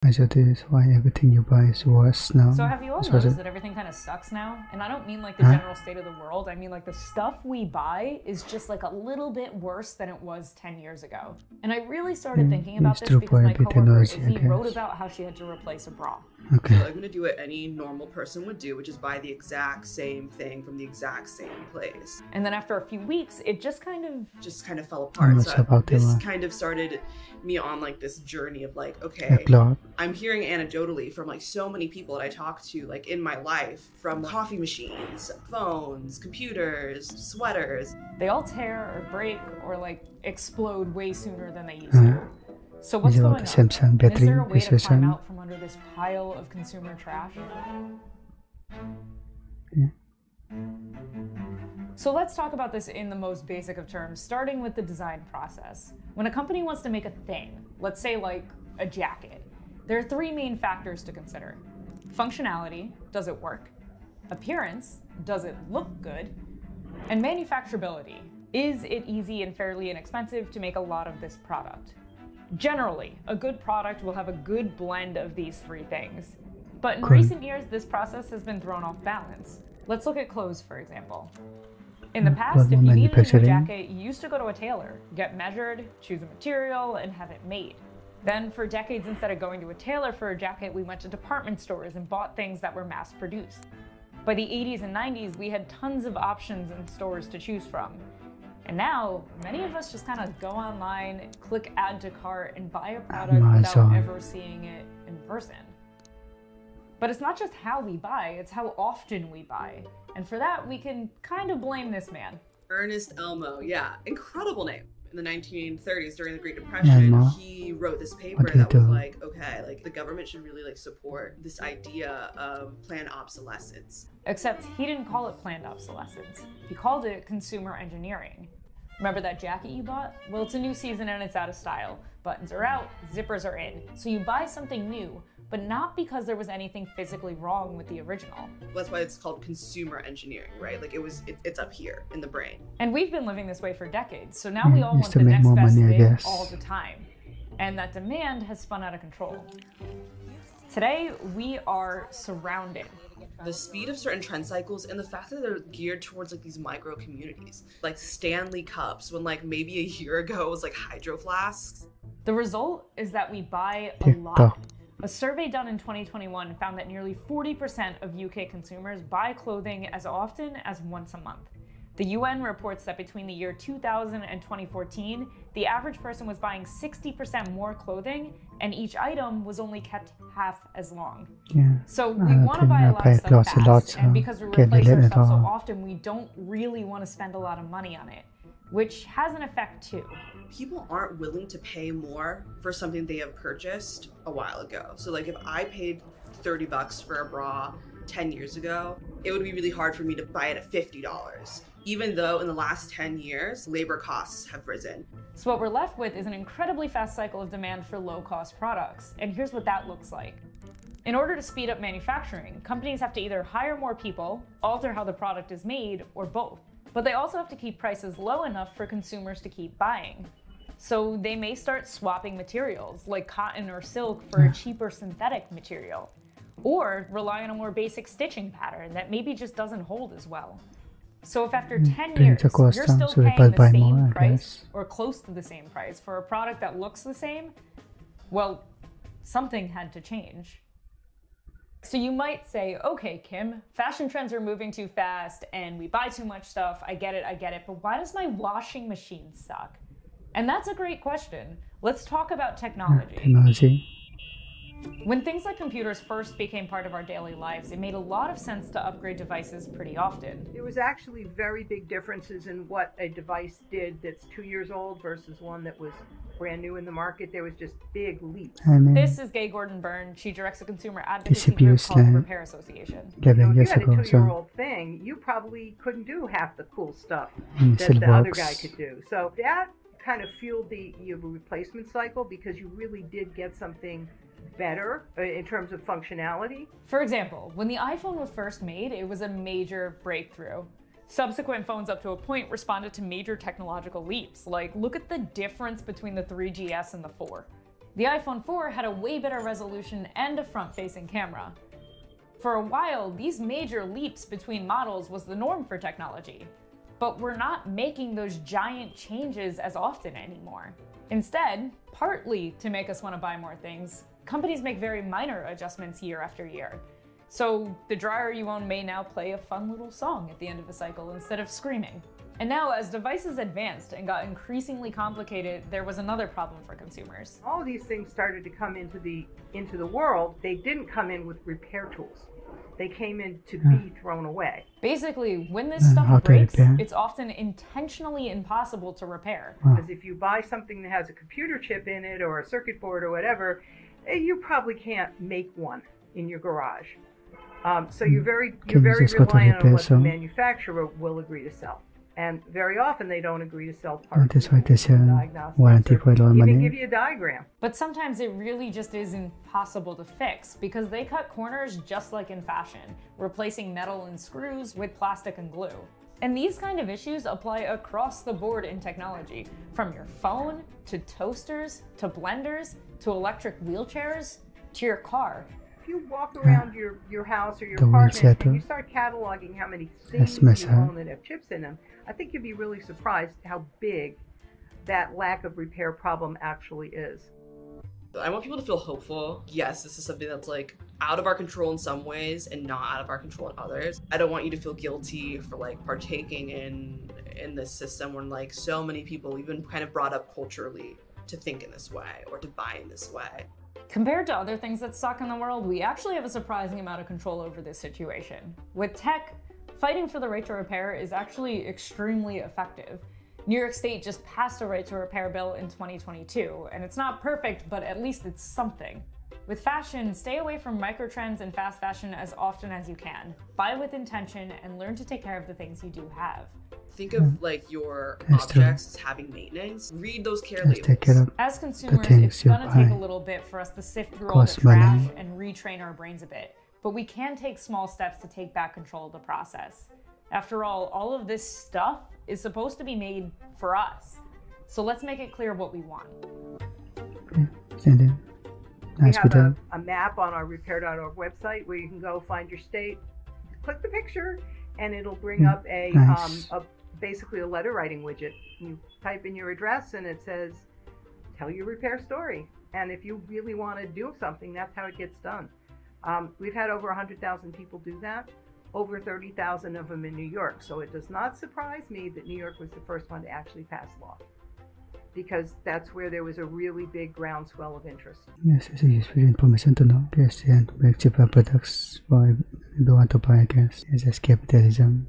So this is why everything you buy is worse now. So have you all noticed that everything kind of sucks now? And I don't mean like the general state of the world. I mean like the stuff we buy is just like a little bit worse than it was 10 years ago. And I really started thinking about this because my coworker Izzy wrote about how she had to replace a bra. Okay. So I'm going to do what any normal person would do, which is buy the exact same thing from the exact same place. And then after a few weeks, it just kind of fell apart. So this kind of started me on like this journey of like, okay, I'm hearing anecdotally from like so many people that I talk to like in my life, from coffee machines, phones, computers, sweaters. They all tear or break or like explode way sooner than they used to. So what's going on? Is there a way to climb out from under this pile of consumer trash? So let's talk about this in the most basic of terms, starting with the design process. When a company wants to make a thing, let's say like a jacket, there are three main factors to consider. Functionality, does it work? Appearance, does it look good? And manufacturability, is it easy and fairly inexpensive to make a lot of this product? Generally, a good product will have a good blend of these three things. But in recent years, this process has been thrown off balance. Let's look at clothes, for example. In the past, if you needed a new jacket, you used to go to a tailor, get measured, choose a material, and have it made. Then for decades, instead of going to a tailor for a jacket, we went to department stores and bought things that were mass-produced. By the 80s and 90s, we had tons of options in stores to choose from. And now, many of us just kind of go online, click add to cart, and buy a product without ever seeing it in person. But it's not just how we buy, it's how often we buy. And for that, we can kind of blame this man. Ernest Elmo, yeah, incredible name. In the 1930s, during the Great Depression, he wrote this paper that was like, okay, like the government should really like support this idea of planned obsolescence. Except he didn't call it planned obsolescence. He called it consumer engineering. Remember that jacket you bought? Well, it's a new season and it's out of style. Buttons are out, zippers are in. So you buy something new, but not because there was anything physically wrong with the original. That's why it's called consumer engineering, right? Like it's up here in the brain. And we've been living this way for decades, so now we all want the next best thing all the time. And that demand has spun out of control. Today, we are surrounded. The speed of certain trend cycles and the fact that they're geared towards like these micro communities, like Stanley cups, when like maybe a year ago it was like hydro flasks. The result is that we buy a lot. A survey done in 2021 found that nearly 40% of UK consumers buy clothing as often as once a month. The UN reports that between the year 2000 and 2014, the average person was buying 60% more clothing, and each item was only kept half as long. So we want to buy a lot of stuff fast, and because we replace our stuff so often, we don't really want to spend a lot of money on it, which has an effect too. People aren't willing to pay more for something they have purchased a while ago. So like if I paid 30 bucks for a bra 10 years ago, it would be really hard for me to buy it at $50. Even though in the last 10 years, labor costs have risen. So what we're left with is an incredibly fast cycle of demand for low-cost products. And here's what that looks like. In order to speed up manufacturing, companies have to either hire more people, alter how the product is made, or both. But they also have to keep prices low enough for consumers to keep buying. So they may start swapping materials, like cotton or silk, for a cheaper synthetic material. Or rely on a more basic stitching pattern that maybe just doesn't hold as well. So if after 10 years, you're still paying the same price, or close to the same price, for a product that looks the same, well, something had to change. So you might say, okay, Kim, fashion trends are moving too fast and we buy too much stuff. I get it, but why does my washing machine suck? And that's a great question. Let's talk about technology. When things like computers first became part of our daily lives, it made a lot of sense to upgrade devices pretty often. There was actually very big differences in what a device did that's 2 years old versus one that was brand new in the market. There was just big leaps. This is Gay Gordon Byrne. She directs a consumer advocacy group called the Repair Association. If you had a 2-year-old thing, you probably couldn't do half the cool stuff that the other guy could do. So that kind of fueled the replacement cycle, because you really did get something better in terms of functionality. For example, when the iPhone was first made, it was a major breakthrough. Subsequent phones up to a point responded to major technological leaps. Like, look at the difference between the 3GS and the 4. The iPhone 4 had a way better resolution and a front-facing camera. For a while, these major leaps between models was the norm for technology. But we're not making those giant changes as often anymore. Instead, partly to make us want to buy more things, companies make very minor adjustments year after year. So the dryer you own may now play a fun little song at the end of a cycle instead of screaming. And now, as devices advanced and got increasingly complicated, there was another problem for consumers. All these things started to come into the world. They didn't come in with repair tools. They came in to be thrown away. Basically, when this stuff breaks, it's often intentionally impossible to repair. Because if you buy something that has a computer chip in it or a circuit board or whatever, you probably can't make one in your garage. So you're very reliant on what the manufacturer will agree to sell. And very often they don't agree to sell parts, diagnostics, or even give you a diagram. But sometimes it really just is impossible to fix because they cut corners just like in fashion, replacing metal and screws with plastic and glue. And these kind of issues apply across the board in technology, from your phone, to toasters, to blenders, to electric wheelchairs, to your car. If you walk around your house or your apartment and you start cataloging how many things you own that have chips in them, I think you'd be really surprised how big that lack of repair problem actually is. I want people to feel hopeful. Yes, this is something that's like out of our control in some ways and not out of our control in others. I don't want you to feel guilty for like partaking in this system when like so many people even kind of brought up culturally to think in this way or to buy in this way. Compared to other things that suck in the world, we actually have a surprising amount of control over this situation. With tech, fighting for the right to repair is actually extremely effective. New York State just passed a right to repair bill in 2022, and it's not perfect, but at least it's something. With fashion, stay away from microtrends and fast fashion as often as you can. Buy with intention and learn to take care of the things you do have. Think of like your objects as having maintenance. Read those care labels. As consumers, it's gonna take a little bit for us to sift through all the trash and retrain our brains a bit. But we can take small steps to take back control of the process. After all of this stuff is supposed to be made for us. So let's make it clear what we want. We have a map on our repair.org website where you can go find your state, click the picture, and it'll bring up basically a letter writing widget. You type in your address and it says, tell your repair story. And if you really want to do something, that's how it gets done. We've had over 100,000 people do that, over 30,000 of them in New York. So it does not surprise me that New York was the first one to actually pass law, because that's where there was a really big groundswell of interest. Yes, it's a useful information to know. Yes, and make cheaper products for everyone to buy, I guess. Yes, as capitalism,